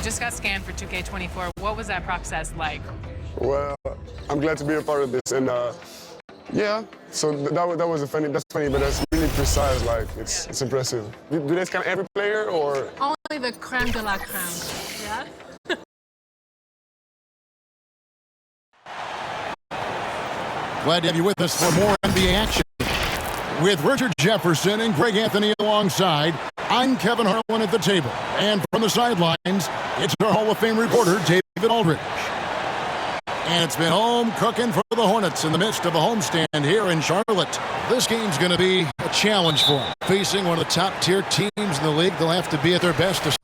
just got scanned for 2K24. What was that process like? Well, I'm glad to be a part of this, and yeah. So that's funny, but that's really precise. Like it's impressive. Do they scan every player or only the creme de la creme? Yeah. Glad to have you with us for more NBA action. With Richard Jefferson and Greg Anthony alongside, I'm Kevin Harlan at the table. And from the sidelines, it's our Hall of Fame reporter, David Aldridge. And it's been home cooking for the Hornets in the midst of a homestand here in Charlotte. This game's going to be a challenge for them. Facing one of the top-tier teams in the league, they'll have to be at their best to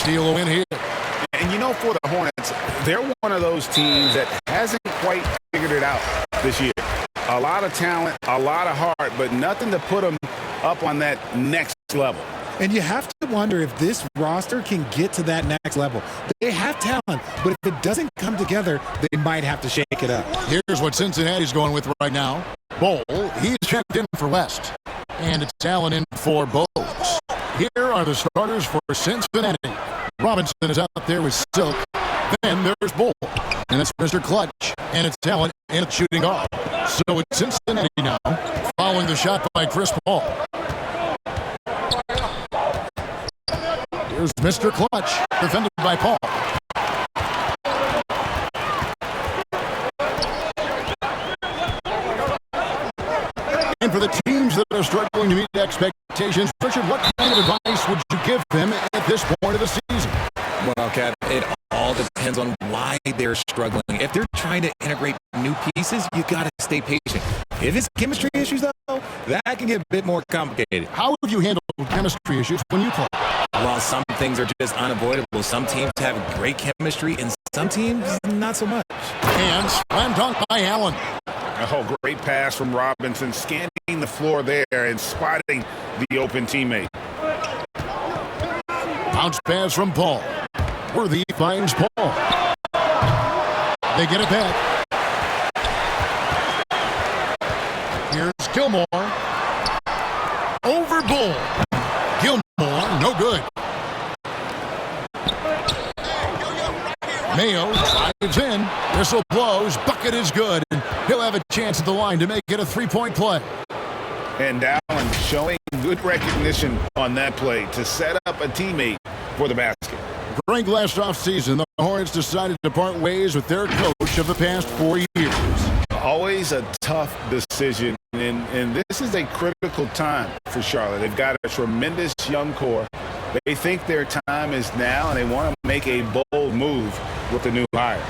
steal a win here. And you know, for the Hornets, they're one of those teams that hasn't quite figured it out this year. A lot of talent, a lot of heart, but nothing to put them up on that next level. And you have to wonder if this roster can get to that next level. They have talent, but if it doesn't come together, they might have to shake it up. Here's what Cincinnati's going with right now. Bol, he's checked in for West. And it's Allen in for Bowes. Here are the starters for Cincinnati. Robinson is out there with Silk. Then there's Bol. And it's Mr. Clutch. And it's Allen in a shooting guard. So it's Cincinnati now, following the shot by Chris Paul. Here's Mr. Clutch, defended by Paul. And for the teams that are struggling to meet expectations, Richard, what kind of advice would you give them at this point of the season? Well, Kev, it all depends on why they're struggling. If they're trying to integrate new pieces, you got to stay patient. If it's chemistry issues, though, that can get a bit more complicated. How would you handle chemistry issues when you play? Well, some things are just unavoidable. Some teams have great chemistry, and some teams not so much. And slam dunk by Allen. Oh, great pass from Robinson, scanning the floor there and spotting the open teammate. Bounce pass from Paul. Worthy finds Paul. They get it back. Here's Gilmore. Over Bull. Gilmore, no good. Mayo drives in. Whistle blows. Bucket is good. And he'll have a chance at the line to make it a three-point play. And Allen showing good recognition on that play to set up a teammate for the basket. During last offseason, the Hornets decided to part ways with their coach of the past 4 years. Always a tough decision, and this is a critical time for Charlotte. They've got a tremendous young core. They think their time is now, and they want to make a bold move with the new hire.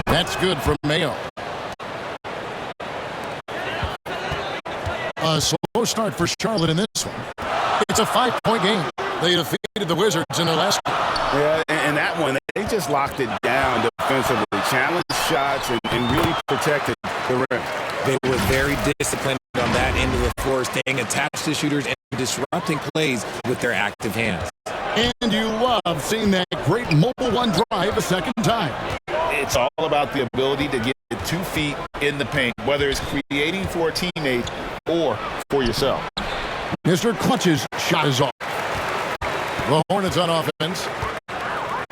That's good from Mayo. A slow start for Charlotte in this one. It's a 5-point game. They defeated the Wizards in their last game. Yeah, and that one, they just locked it down defensively, challenged shots, and really protected the rim. They were very disciplined on that end of the floor, staying attached to shooters and disrupting plays with their active hands. And you love seeing that great mobile one drive a second time. It's all about the ability to get 2 feet in the paint, whether it's creating for a teammate or for yourself. Mr. Clutch's shot is off. The Hornets on offense.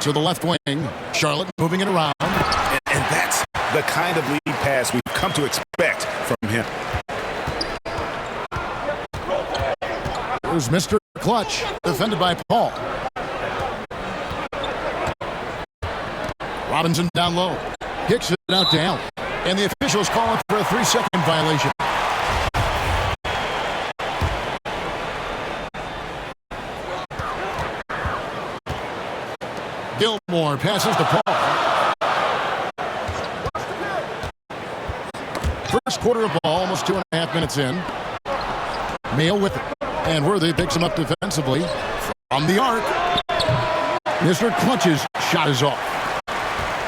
To the left wing. Charlotte moving it around. And that's the kind of lead pass we've come to expect from him. Here's Mr. Clutch, defended by Paul. Robinson down low. Kicks it out to Allen. And the officials calling for a 3-second violation. Gilmore passes to Paul. First quarter of ball, almost 2.5 minutes in. Mayo with it. And Worthy picks him up defensively from the arc. Mr. Clutch's shot is off.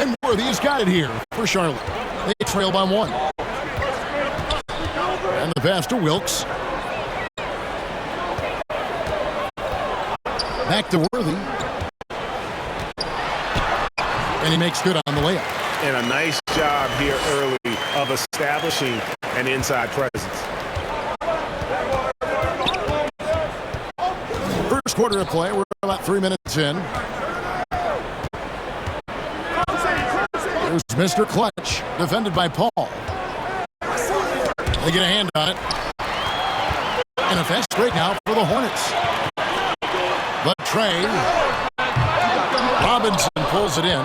And Worthy's got it here for Charlotte. They trail by 1. And the pass to Wilkes. Back to Worthy. And he makes good on the layup. And a nice job here early of establishing an inside presence. First quarter of play. We're about 3 minutes in. There's Mr. Clutch, defended by Paul. They get a hand on it. And a fast break now for the Hornets. But Trey Robinson pulls it in.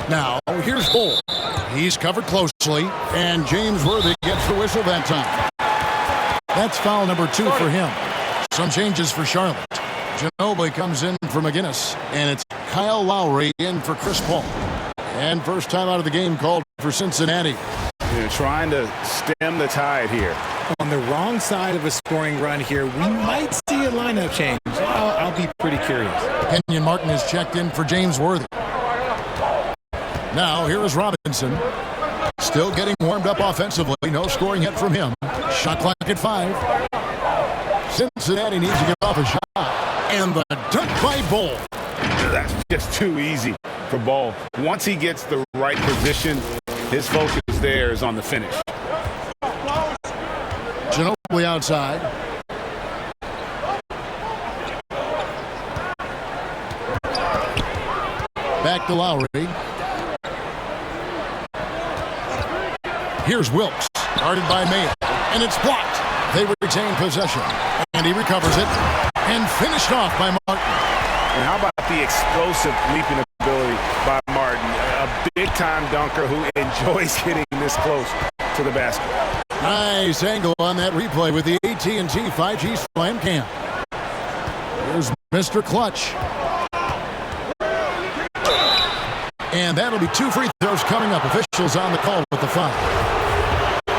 Now, here's Bull. He's covered closely, and James Worthy gets the whistle that time. That's foul number 2 for him. Some changes for Charlotte. Ginobili comes in for McGinnis, and it's Kyle Lowry in for Chris Paul. And first time out of the game called for Cincinnati. They're trying to stem the tide here. On the wrong side of a scoring run here, we might see a lineup change. I'll be pretty curious. Kenyon Martin is checked in for James Worthy. Now here is Robinson. Still getting warmed up offensively. No scoring yet from him. Shot clock at 5. Cincinnati needs to get off a shot. And the dunk by Bull. That's just too easy for Ball. Once he gets the right position, his focus there is on the finish. Ginobili outside. Back to Lowry. Here's Wilkes, guarded by Mayo, and it's blocked. They retain possession, and he recovers it, and finished off by Martin. And how about the explosive leaping ability by Martin? A big-time dunker who enjoys getting this close to the basket. Nice angle on that replay with the AT&T 5G Slam Cam. Here's Mr. Clutch. And that'll be 2 free throws coming up. Officials on the call with the foul.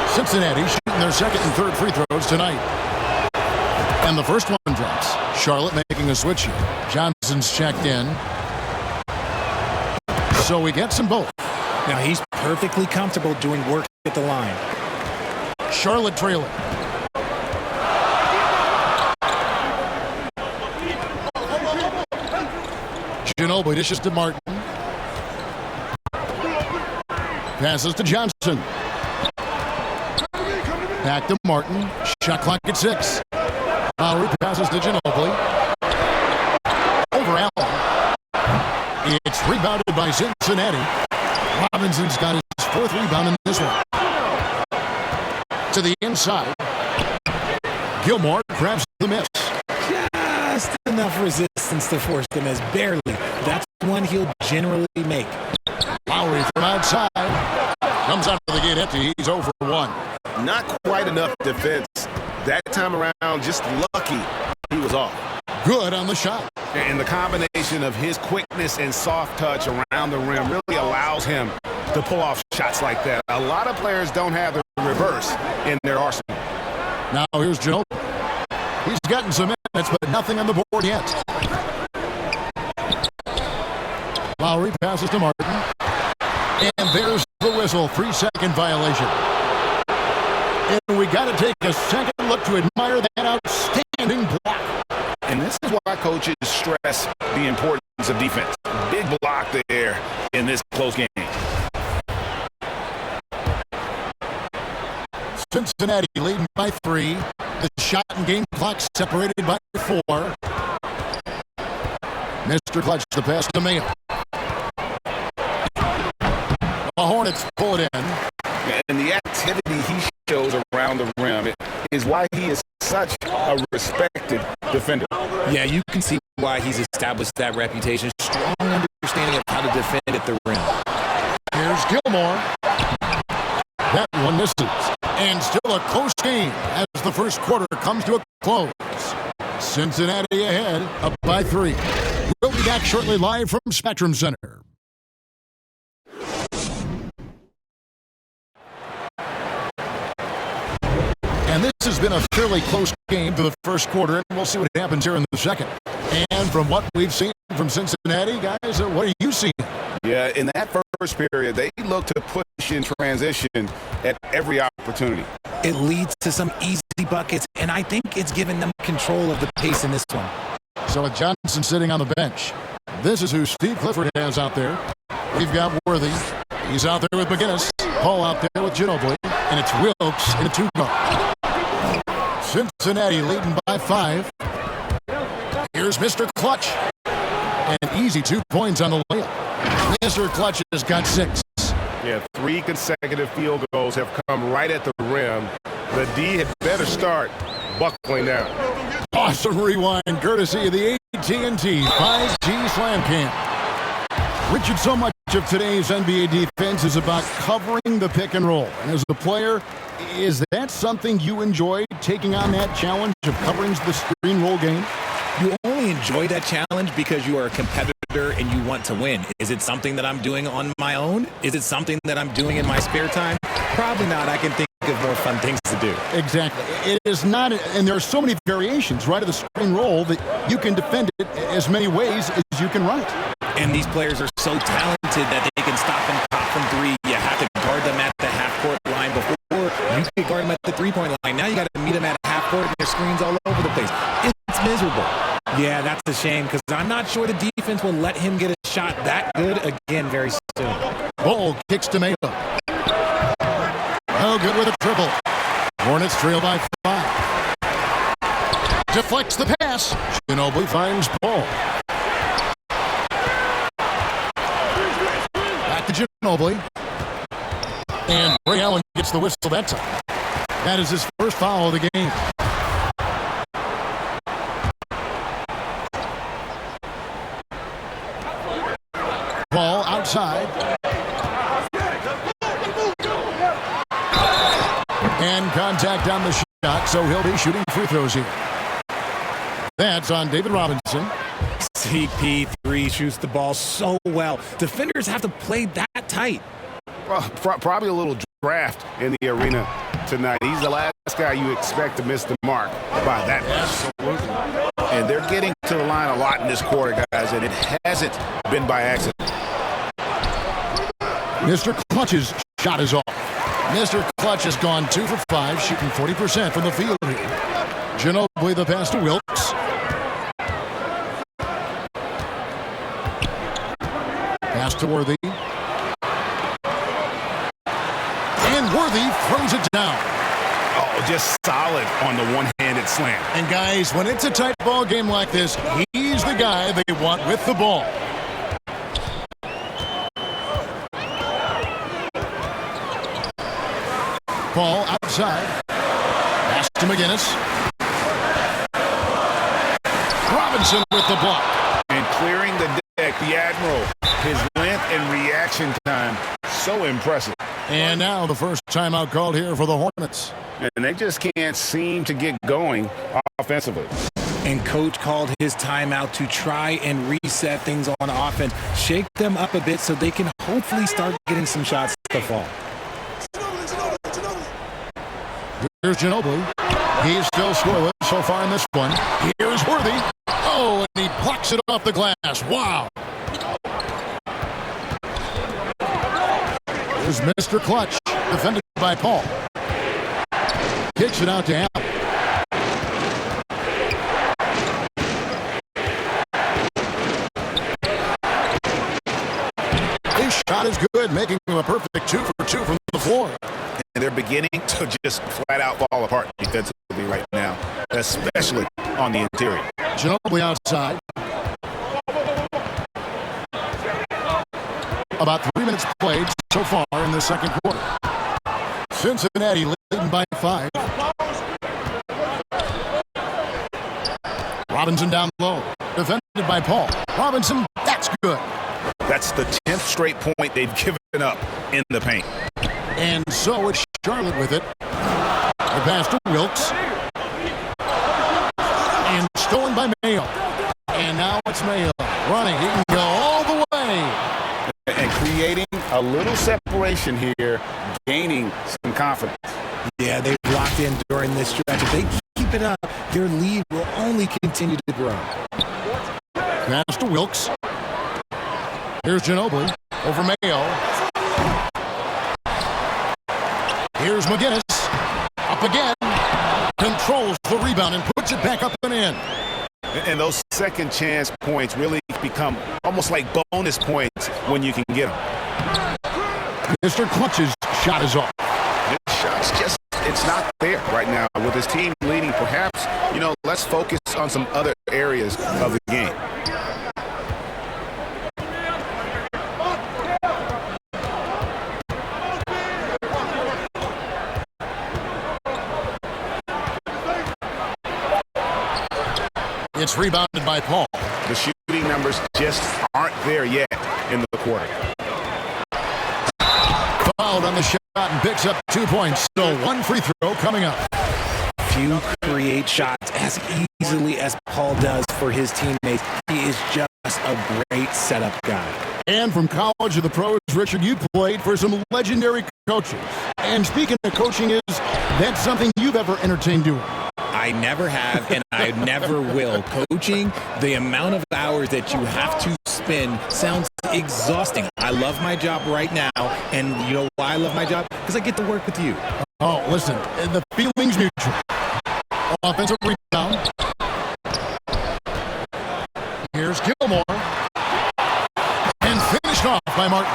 Cincinnati shooting their second and third free throws tonight. And the first one drops. Charlotte making a switch here. Johnson's checked in. So he gets them both. Now he's perfectly comfortable doing work at the line. Charlotte trailing. Ginobili dishes to Martin. Passes to Johnson. Back to Martin. Shot clock at 6. Lowry passes to Ginobili. Over Allen. It's rebounded by Cincinnati. Robinson's got his 4th rebound in this one. To the inside. Gilmore grabs the miss. Just enough resistance to force the miss. Barely. That's one he'll generally make. Lowry from outside. Comes out of the gate empty. He's 0 for 1. Not quite enough defense. That time around, just lucky he was off. Good on the shot. And the combination of his quickness and soft touch around the rim really allows him to pull off shots like that. A lot of players don't have the reverse in their arsenal. Now here's Ginobili. He's gotten some minutes, but nothing on the board yet. Lowry passes to Martin. And there's the whistle. 3-second violation. And we got to take a second look to admire that outstanding block. And this is why coaches stress the importance of defense. Big block there in this close game. Cincinnati leading by 3. The shot and game clock separated by 4. Mr. Clutch, the pass to Mayo. The Hornets pull it in. And the activity he shows around the rim is why he is such a respected defender. Yeah, you can see why he's established that reputation. Strong understanding of how to defend at the rim. Here's Gilmore. That one misses. And still a close game as the first quarter comes to a close. Cincinnati ahead, up by 3. We'll be back shortly live from Spectrum Center. And And this has been a fairly close game to the first quarter, and we'll see what happens here in the second. And from what we've seen from Cincinnati, guys, what are you seeing? Yeah, in that first period, they look to push in transition at every opportunity. It leads to some easy buckets, and I think it's given them control of the pace in this one. So with Johnson sitting on the bench, this is who Steve Clifford has out there. We've got Worthy. He's out there with McGinnis. Paul out there with Ginobili. And it's Wilkes in a two-guard. Cincinnati leading by 5. Here's Mr. Clutch. And easy 2 points on the layup. Mr. Clutch has got 6. Yeah, 3 consecutive field goals have come right at the rim. The D had better start buckling down. Awesome rewind, courtesy of the AT&T 5G Slam Cam. Richard, so much of today's NBA defense is about covering the pick and roll. And as a player, is that something you enjoy, taking on that challenge of covering the screen roll game? You only enjoy that challenge because you are a competitor and you want to win. Is it something that I'm doing on my own? Is it something that I'm doing in my spare time? Probably not. I can think of more fun things to do. Exactly. It is not, and there are so many variations, right, of the screen roll that you can defend it as many ways as you can run it. And these players are so talented that they can stop and pop from 3. You have to guard them at the half-court line before you can guard them at the three-point line. Now you got to meet them at half-court and their screens all over the place. It's miserable. Yeah, that's a shame because I'm not sure the defense will let him get a shot that good again very soon. Ball kicks to Mayo. Oh, good with a triple. Hornets trail by 5. Deflects the pass. Ginobili finds Paul. Back to Ginobili. And Ray Allen gets the whistle that time. That is his first foul of the game. Ball outside. And contact on the shot, so he'll be shooting free throws here. That's on David Robinson. CP3 shoots the ball so well. Defenders have to play that tight. Well, probably a little draft in the arena tonight. He's the last guy you expect to miss the mark by that much. Absolutely. And they're getting to the line a lot in this quarter, guys, and it hasn't been by accident. Mr. Clutch's shot is off. Mr. Clutch has gone 2 for 5, shooting 40% from the field here. Ginobili the pass to Wilkes. Pass to Worthy. And Worthy throws it down. Oh, just solid on the one-handed slam. And guys, when it's a tight ball game like this, he's the guy they want with the ball. Ball outside. Pass to McGinnis. Robinson with the block. And clearing the deck, the Admiral. His length and reaction time, so impressive. And now the first timeout called here for the Hornets. And they just can't seem to get going offensively. And coach called his timeout to try and reset things on offense, shake them up a bit so they can hopefully start getting some shots to fall. Here's Ginobili. He's still scoreless so far in this one. Here's Worthy. Oh, and he blocks it off the glass. Wow. Here's Mr. Clutch, defended by Paul. Kicks it out to Allen. His shot is good, making him a perfect 2 for 2 from the floor. And they're beginning to just flat out fall apart defensively right now, especially on the interior. Ginobili outside. About 3 minutes played so far in the second quarter. Cincinnati leading by 5. Robinson down low. Defended by Paul. Robinson, that's good. That's the 10th straight point they've given up in the paint. And so it's Charlotte with it. The pass to Wilkes. And stolen by Mayo. And now it's Mayo running. He can go all the way. And creating a little separation here, gaining some confidence. Yeah, they've locked in during this stretch. If they keep it up, their lead will only continue to grow. Pass to Wilkes. Here's Ginobili over Mayo. Here's McGinnis. Up again. Controls the rebound and puts it back up and in. And those second chance points really become almost like bonus points when you can get them. Mr. Clutch's shot is off. This shot's just, it's not there right now. With his team leading, perhaps, let's focus on some other areas of the game. It's rebounded by Paul. The shooting numbers just aren't there yet in the quarter. Fouled on the shot and picks up 2 points. So one free throw coming up. Few create shots as easily as Paul does for his teammates. He is just a great setup guy. And from college to the pros, Richard, you played for some legendary coaches. And speaking of coaching, is that something you've ever entertained doing? I never have, and I never will. Coaching, the amount of hours that you have to spend sounds exhausting. I love my job right now, and you know why I love my job? Because I get to work with you. Oh, listen, the feeling's mutual. Offensive rebound. Here's Gilmore. And finished off by Martin.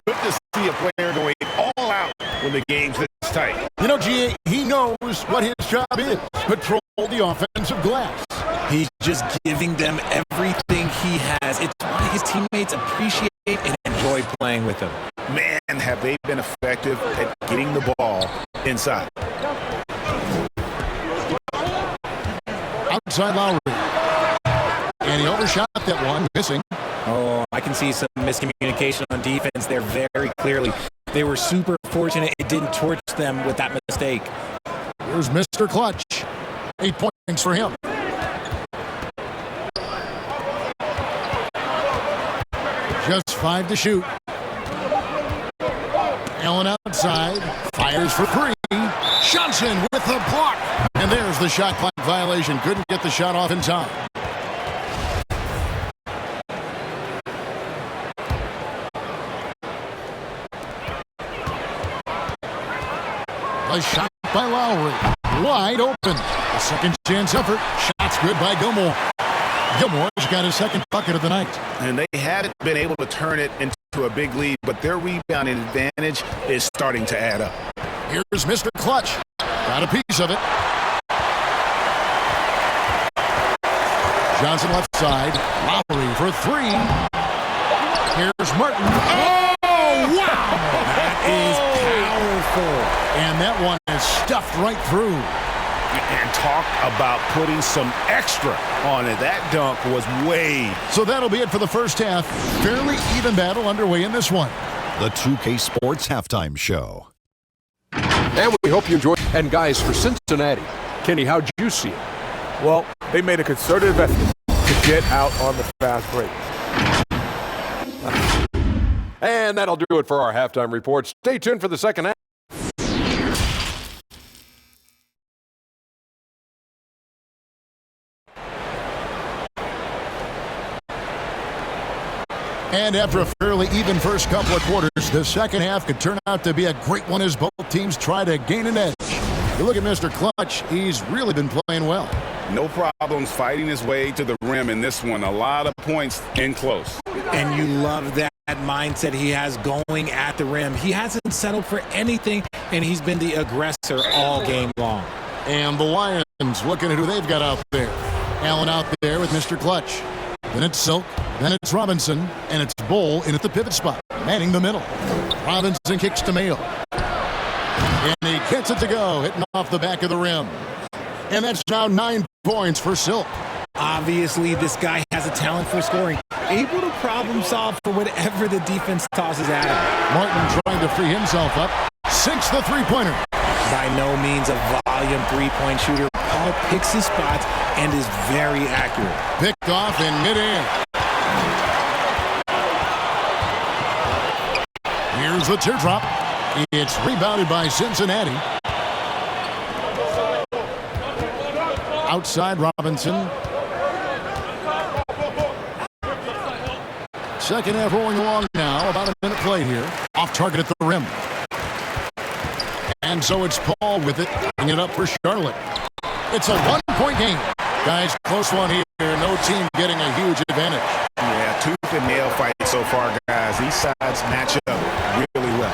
Good to see a player going all out when the game's this tight. G.A., he knows what his job is. Patrol the offensive glass. He's just giving them everything he has. It's why his teammates appreciate and enjoy playing with him. Man, have they been effective at getting the ball inside. Outside Lowry. And he overshot that one, missing. Oh, I can see some miscommunication on defense there very clearly. They were super fortunate it didn't torch them with that mistake. Here's Mr. Clutch. 8 points for him. Just 5 to shoot. Allen outside. Fires for 3. Johnson with the block. And there's the shot clock violation. Couldn't get the shot off in time. A shot by Lowry. Wide open. A second chance effort. Shots good by Gilmore. Gilmore's got his second bucket of the night. And they haven't been able to turn it into a big lead, but their rebounding advantage is starting to add up. Here's Mr. Clutch. Got a piece of it. Johnson left side. Lowry for 3. Here's Martin. Oh, wow! That is powerful. And that one is stuffed right through. And talk about putting some extra on it. That dunk was way. So that'll be it for the first half. Fairly even battle underway in this one. The 2K Sports Halftime Show. And we hope you enjoyed. And guys, for Cincinnati, Kenny, how'd you see it? Well, they made a concerted effort to get out on the fast break. And that'll do it for our halftime report. Stay tuned for the second half. And after a fairly even first couple of quarters, the second half could turn out to be a great one as both teams try to gain an edge. You look at Mr. Clutch, he's really been playing well. No problems fighting his way to the rim in this one. A lot of points in close. And you love that mindset he has going at the rim. He hasn't settled for anything, and he's been the aggressor all game long. And the Lions looking at who they've got out there. Allen out there with Mr. Clutch. Then it's Silk, then it's Robinson, and it's Bull in at the pivot spot, manning the middle. Robinson kicks to Mayo. And he gets it to go, hitting off the back of the rim. And that's now 9 points for Silk. Obviously, this guy has a talent for scoring, able to problem solve for whatever the defense tosses at him. Martin trying to free himself up. Sinks the three-pointer. By no means a volume three-point shooter. Paul picks his spots and is very accurate. Picked off in midair. Here's the teardrop. It's rebounded by Cincinnati. Outside Robinson. Second half rolling along now. About a minute play here. Off target at the rim. And so it's Paul with it. Bring it up for Charlotte. It's a one-point game. Guys, close one here. No team getting a huge advantage. Yeah, tooth and nail fight so far, guys. These sides match up really well.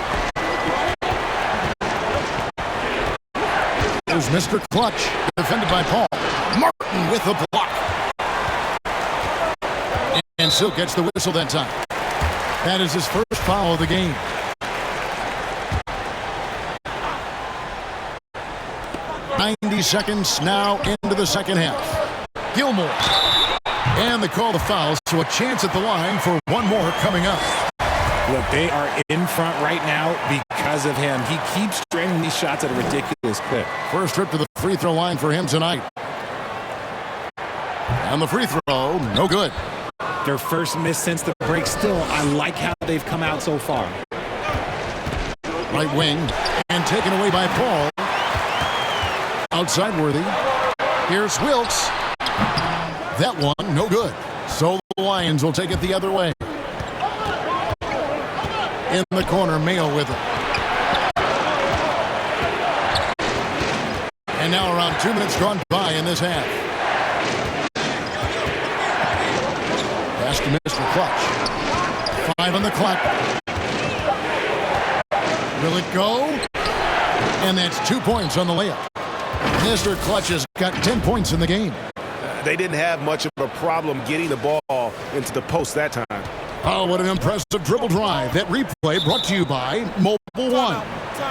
There's Mr. Clutch, defended by Paul. Martin with the block. And Silk gets the whistle that time. That is his first foul of the game. Seconds now into the second half. Gilmore. And they call the foul, so a chance at the line for one more coming up. Look, they are in front right now because of him. He keeps draining these shots at a ridiculous clip. First trip to the free throw line for him tonight. And the free throw, no good. Their first miss since the break. Still, I like how they've come out so far. Right wing, and taken away by Paul. Outside Worthy. Here's Wilkes. That one, no good. So the Lions will take it the other way. In the corner, Mayo with it. And now around 2 minutes gone by in this half. Pass to Mr. Clutch. 5 on the clock. Will it go? And that's 2 points on the layup. Mr. Clutch has got 10 points in the game. They didn't have much of a problem getting the ball into the post that time. Oh, what an impressive dribble drive. That replay brought to you by Mobile One.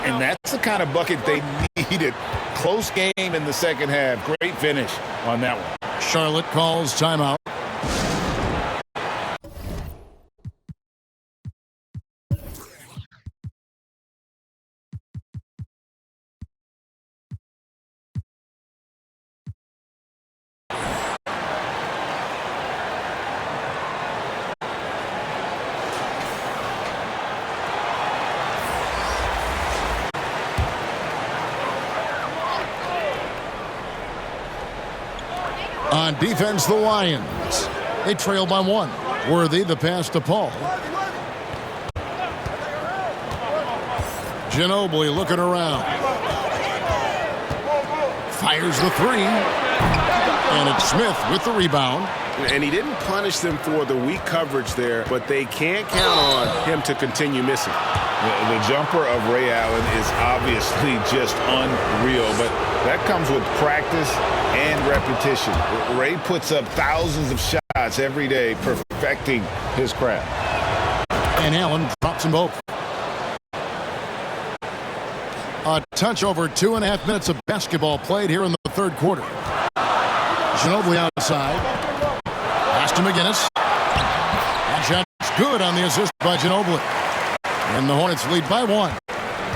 And that's the kind of bucket they needed. Close game in the second half. Great finish on that one. Charlotte calls timeout. On defense, the Lions. They trail by 1. Worthy, the pass to Paul. Ginobili looking around. Fires the 3. And it's Smith with the rebound. And he didn't punish them for the weak coverage there, but they can't count on him to continue missing. The jumper of Ray Allen is obviously just unreal, but that comes with practice and repetition. Ray puts up thousands of shots every day, perfecting his craft. And Allen drops them both. A touch over 2.5 minutes of basketball played here in the third quarter. Ginobili outside. Pass to McGinnis. That shot's good on the assist by Ginobili. And the Hornets lead by 1.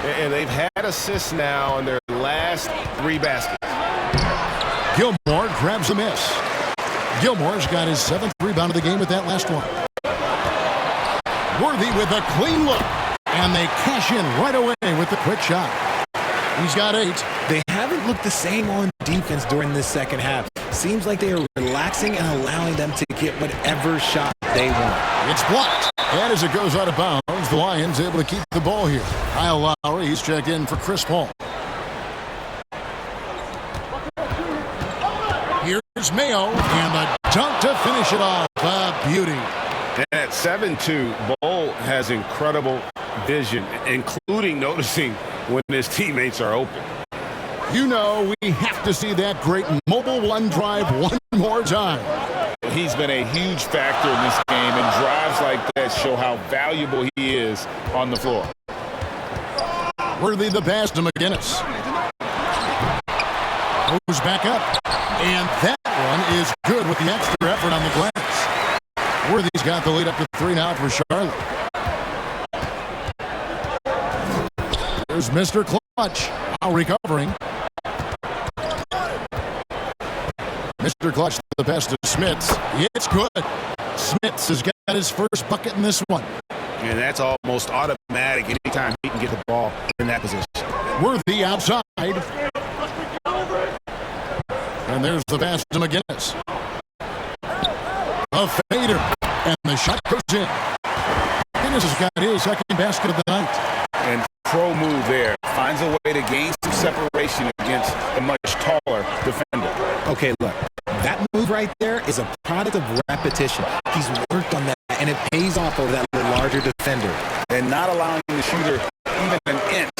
And they've had assists now on their last 3 baskets. Gilmore grabs a miss. Gilmore's got his 7th rebound of the game with that last one. Worthy with a clean look. And they cash in right away with the quick shot. He's got 8. They haven't looked the same on defense during this second half. Seems like they are relaxing and allowing them to get whatever shot they want. It's blocked. And as it goes out of bounds, the Lions able to keep the ball here. Kyle Lowry, he's checked in for Chris Paul. Here's Mayo, and the dunk to finish it off. A beauty. And at 7'2", Bol has incredible vision, including noticing when his teammates are open. You know, we have to see that great Mobile One drive one more time. He's been a huge factor in this game, and drives like that show how valuable he is on the floor. Worthy the pass to McGinnis. Moves back up. And that one is good with the extra effort on the glass. Worthy's got the lead up to 3 now for Charlotte. There's Mr. Clutch, now recovering. Mr. Clutch, the best of Smits. It's good. Smits has got his first bucket in this one. And that's almost automatic anytime he can get the ball in that position. Worthy outside. And there's the pass to McGinnis. A fader. And the shot goes in. McGinnis has got his second basket of the night. And pro move there. Finds a way to gain some separation against a much taller defender. Okay, look. That move right there is a product of repetition. He's worked on that, and it pays off over that larger defender. And not allowing the shooter even an inch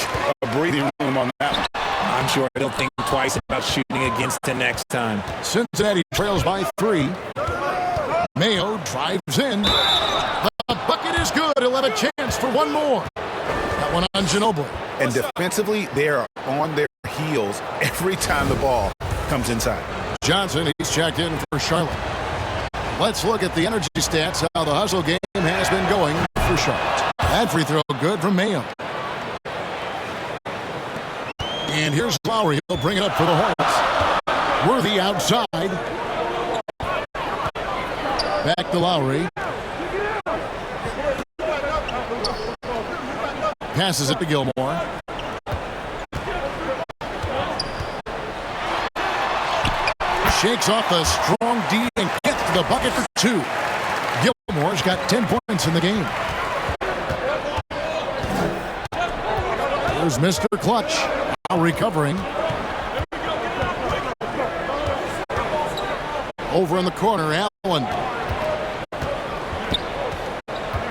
of breathing room on that one. I'm sure he'll think twice about shooting against it next time. Cincinnati trails by 3. Mayo drives in. The bucket is good. He'll have a chance for one more. That one on Ginobili. And defensively, they are on their heels every time the ball comes inside. Johnson, he's checked in for Charlotte. Let's look at the energy stats, how the hustle game has been going for Charlotte. That free throw good from Mayo. And here's Lowry. He'll bring it up for the Hornets. Worthy outside. Back to Lowry. Passes it to Gilmore. Shakes off the strong D and gets to the bucket for 2. Gilmore's got 10 points in the game. Here's Mr. Clutch. Now recovering. Over in the corner, Allen.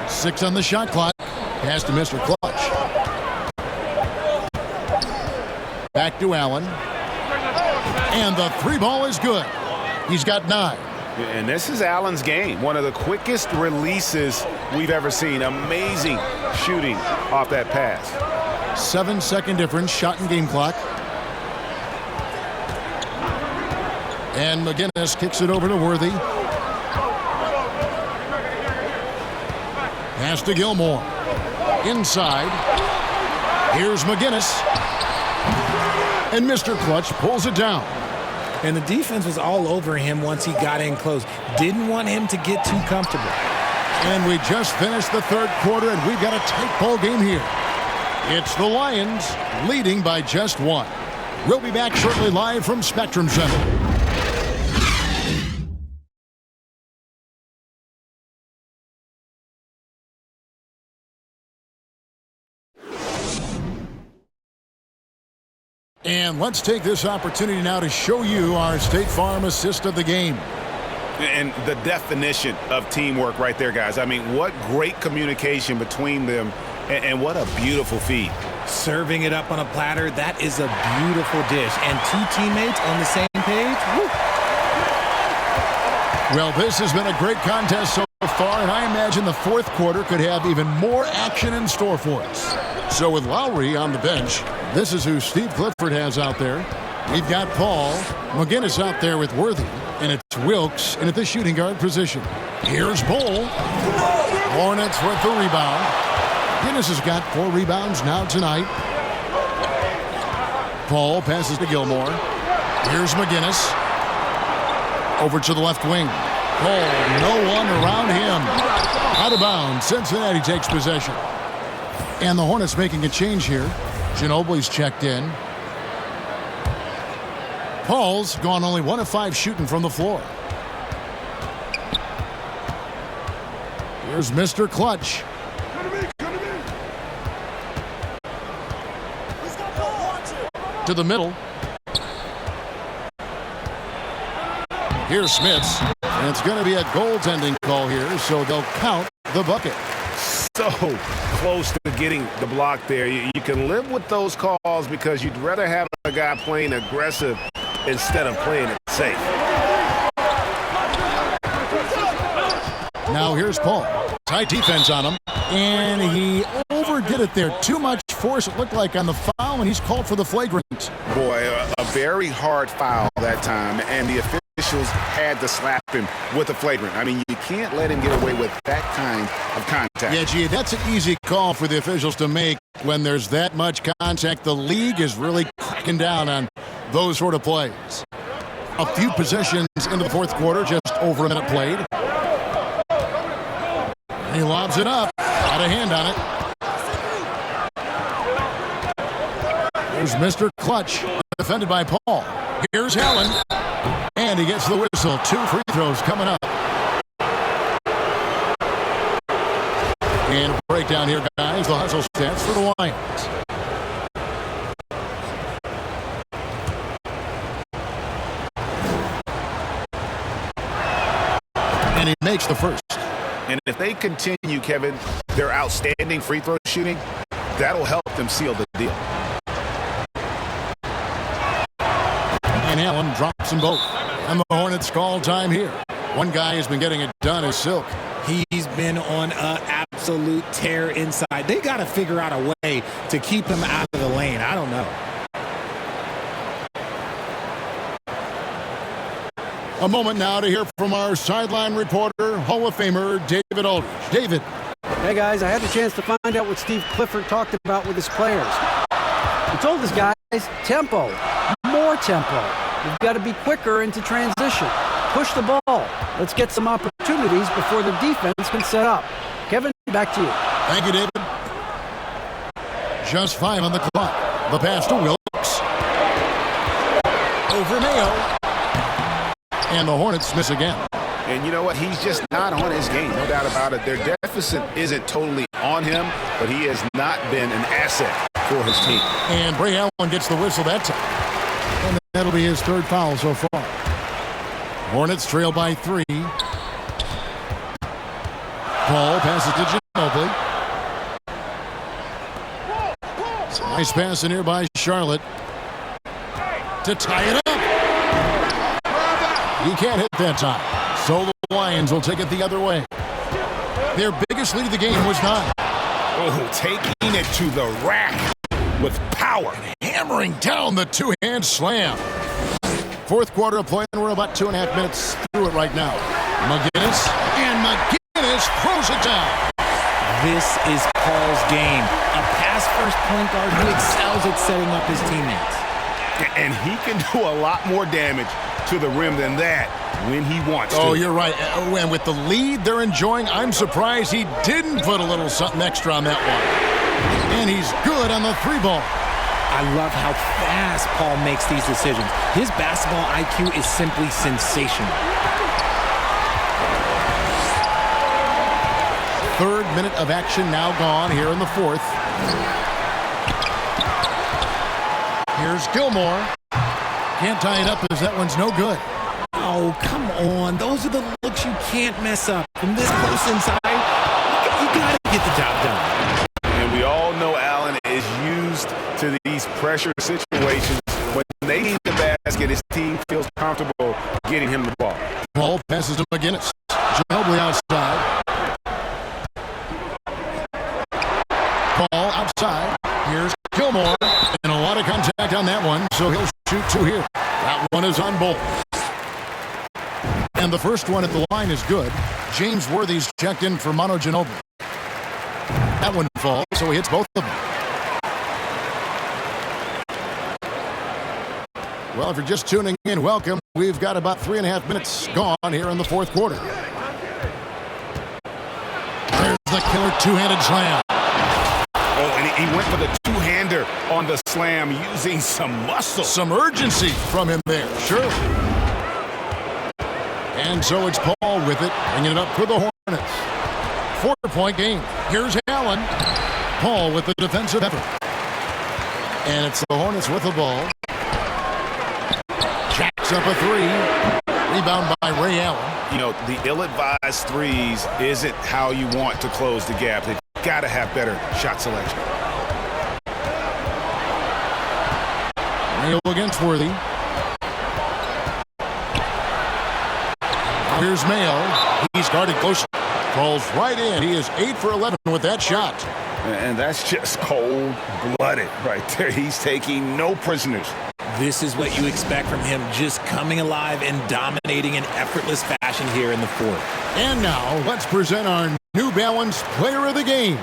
6 on the shot clock. Pass to Mr. Clutch. Back to Allen. And the 3 ball is good. He's got 9. And this is Allen's game. One of the quickest releases we've ever seen. Amazing shooting off that pass. 7-second difference, shot and game clock. And McGinnis kicks it over to Worthy. Pass to Gilmore. Inside. Here's McGinnis. And Mr. Clutch pulls it down. And the defense was all over him once he got in close. Didn't want him to get too comfortable. And we just finished the third quarter, and we've got a tight ball game here. It's the Lions leading by just 1. We'll be back shortly live from Spectrum Center. And let's take this opportunity now to show you our State Farm assist of the game. And the definition of teamwork right there, guys. I mean, what great communication between them, and what a beautiful feed. Serving it up on a platter, that is a beautiful dish. And 2 teammates on the same page. Woo. Well, this has been a great contest so far, and I imagine the fourth quarter could have even more action in store for us. So with Lowry on the bench, this is who Steve Clifford has out there. We've got Paul. McGinnis out there with Worthy, and it's Wilkes in at the shooting guard position. Here's Bull. Hornets with the rebound. McGinnis has got 4 rebounds now tonight. Paul passes to Gilmore. Here's McGinnis. Over to the left wing. Paul, no one around him. Out of bounds. Cincinnati takes possession. And the Hornets making a change here. Ginobili's checked in. Paul's gone only 1 of 5 shooting from the floor. Here's Mr. Clutch. To the middle. Here's Smits. And it's going to be a goaltending call here, so they'll count the bucket. So close to getting the block there. You can live with those calls because you'd rather have a guy playing aggressive instead of playing it safe. Now here's Paul. Tight defense on him. And he overdid it there. Too much force, it looked like, on the foul, and he's called for the flagrant. Boy, a very hard foul that time, and the officials had to slap him with a flagrant. I mean, you can't let him get away with that kind of contact. Yeah, gee, that's an easy call for the officials to make when there's that much contact. The league is really cracking down on those sort of plays. A few possessions into the fourth quarter, just over a minute played. He lobs it up. Got a hand on it. Here's Mr. Clutch, defended by Paul. Here's Allen. And he gets the whistle. 2 free throws coming up. And a breakdown here, guys. The hustle stats for the Lions. And he makes the first. And if they continue, Kevin, their outstanding free throw shooting, that'll help them seal the deal. And Allen drops them both. And the Hornets call time here. One guy has been getting it done is Silk. He's been on an absolute tear inside. They got to figure out a way to keep him out of the lane. I don't know. A moment now to hear from our sideline reporter, Hall of Famer David Aldridge. David. Hey, guys, I had the chance to find out what Steve Clifford talked about with his players. He told his guys, tempo, more tempo. You've got to be quicker into transition. Push the ball. Let's get some opportunities before the defense can set up. Kevin, back to you. Thank you, David. Just 5 on the clock. The pass to Wilkes. Over Mayo. And the Hornets miss again. And you know what? He's just not on his game, no doubt about it. Their deficit isn't totally on him, but he has not been an asset for his team. And Bray Allen gets the whistle that time. And that'll be his 3rd foul so far. Hornets trail by 3. Paul passes to Ginobili. Nice pass in here by Charlotte to tie it up. He can't hit that time. So the Lions will take it the other way. Their biggest lead of the game was 9. Oh, taking it to the rack with power. Hammering down the 2-hand slam. 4th quarter of play, and we're about 2.5 minutes through it right now. McGinnis, and McGinnis throws it down. This is Paul's game. A pass-first point guard who excels at setting up his teammates. And he can do a lot more damage to the rim than that when he wants to. Oh, you're right. And with the lead they're enjoying, I'm surprised he didn't put a little something extra on that one. And he's good on the 3-ball. I love how fast Paul makes these decisions. His basketball IQ is simply sensational. 3rd minute of action now gone here in the 4th. Here's Gilmore. Can't tie it up as that one's no good. Oh, come on. Those are the looks you can't mess up. From this close inside, you got to get the job done. And we all know Allen is used to these pressure situations. When they need the basket, his team feels comfortable getting him the ball. Paul passes to McGinnis. Ginobili outside. Paul outside. Here's Gilmore. And a lot of contact on that one, so he'll shoot 2 here. That one is on both. And the first one at the line is good. James Worthy's checked in for Manu Ginobili. That one falls, so he hits both of them. Well, if you're just tuning in, welcome. We've got about 3.5 minutes gone here in the 4th quarter. There's the killer 2-handed slam. Oh, and he went for the 2-hander on the slam using some muscle. Some urgency from him there, sure. And so it's Paul with it, bringing it up for the Hornets. 4-point game. Here's Allen. Paul with the defensive effort. And it's the Hornets with the ball. Jacks up a 3. Rebound by Ray Allen. You know, the ill-advised threes isn't how you want to close the gap. They've got to have better shot selection. Mayo against Worthy. Here's Mayo. He's guarded close. Falls right in. He is 8 for 11 with that shot. And that's just cold-blooded right there. He's taking no prisoners. This is what you expect from him, just coming alive and dominating in effortless fashion here in the 4th. And now, let's present our New Balance Player of the Game,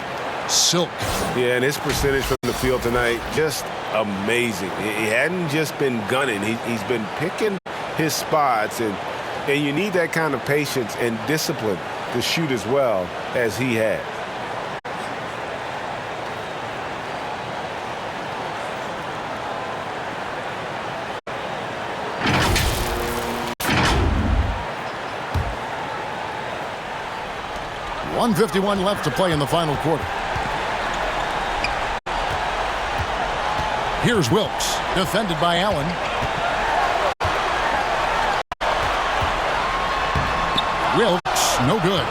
Silk. Yeah, and his percentage from the field tonight, just amazing. He hadn't just been gunning. He's been picking his spots, and you need that kind of patience and discipline to shoot as well as he has. 1:51 left to play in the final quarter. Here's Wilkes, defended by Allen. Wilkes, no good.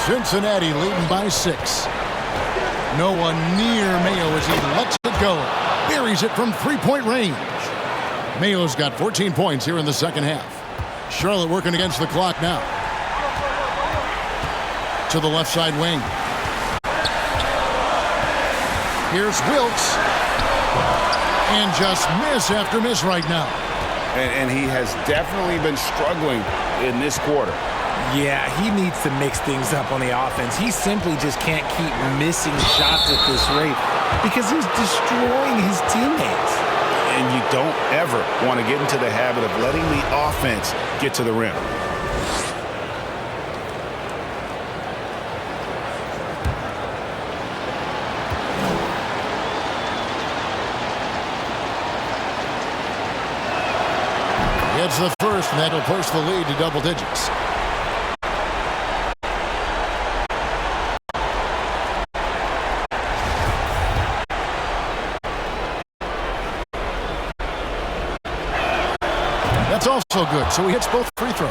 Cincinnati leading by 6. No one near Mayo as he lets it go. Buries it from three-point range. Mayo's got 14 points here in the second half. Charlotte working against the clock now. To the left side wing. Here's Wilkes. And just miss after miss right now. And he has definitely been struggling in this quarter. Yeah, he needs to mix things up on the offense. He simply just can't keep missing shots at this rate because he's destroying his teammates. And you don't ever want to get into the habit of letting the offense get to the rim. It's the first, and that'll push the lead to double digits. That's also good, so he hits both free throws.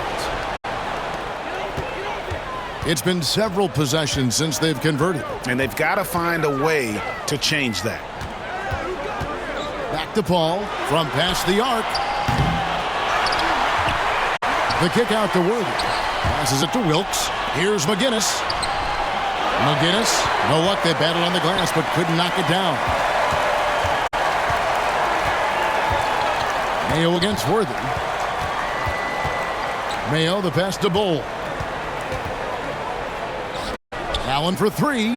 It's been several possessions since they've converted. And they've got to find a way to change that. Back to Paul from past the arc. The kick out to Worthy. Passes it to Wilkes. Here's McGinnis. No luck. They battled on the glass, but couldn't knock it down. Mayo against Worthy. Mayo, the pass to Bull. Allen for 3.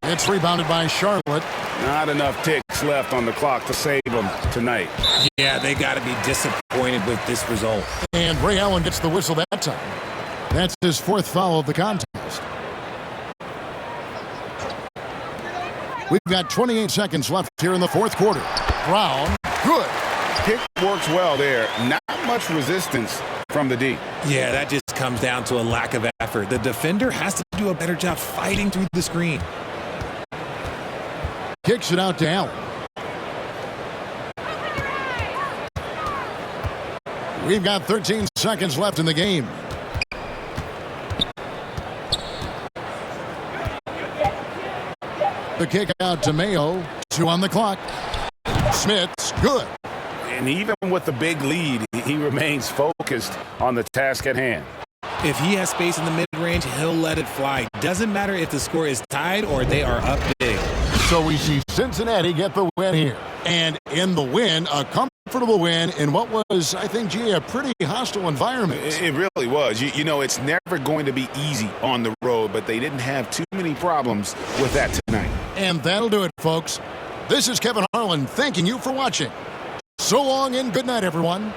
It's rebounded by Charlotte. Not enough ticks left on the clock to save them tonight. Yeah, they got to be disappointed with this result. And Ray Allen gets the whistle that time. That's his 4th foul of the contest. We've got 28 seconds left here in the 4th quarter. Brown, good. Kick works well there. Not much resistance from the D. Yeah, that just comes down to a lack of effort. The defender has to do a better job fighting through the screen. Kicks it out to Allen. We've got 13 seconds left in the game. The kick out to Mayo. 2 on the clock. Smith's good. And even with the big lead, he remains focused on the task at hand. If he has space in the mid-range, he'll let it fly. Doesn't matter if the score is tied or they are up big. So we see Cincinnati get the win here. And in the win, a comfortable win in what was, I think, a pretty hostile environment. It really was. You know, it's never going to be easy on the road, but they didn't have too many problems with that tonight. And that'll do it, folks. This is Kevin Harlan thanking you for watching. So long and good night, everyone.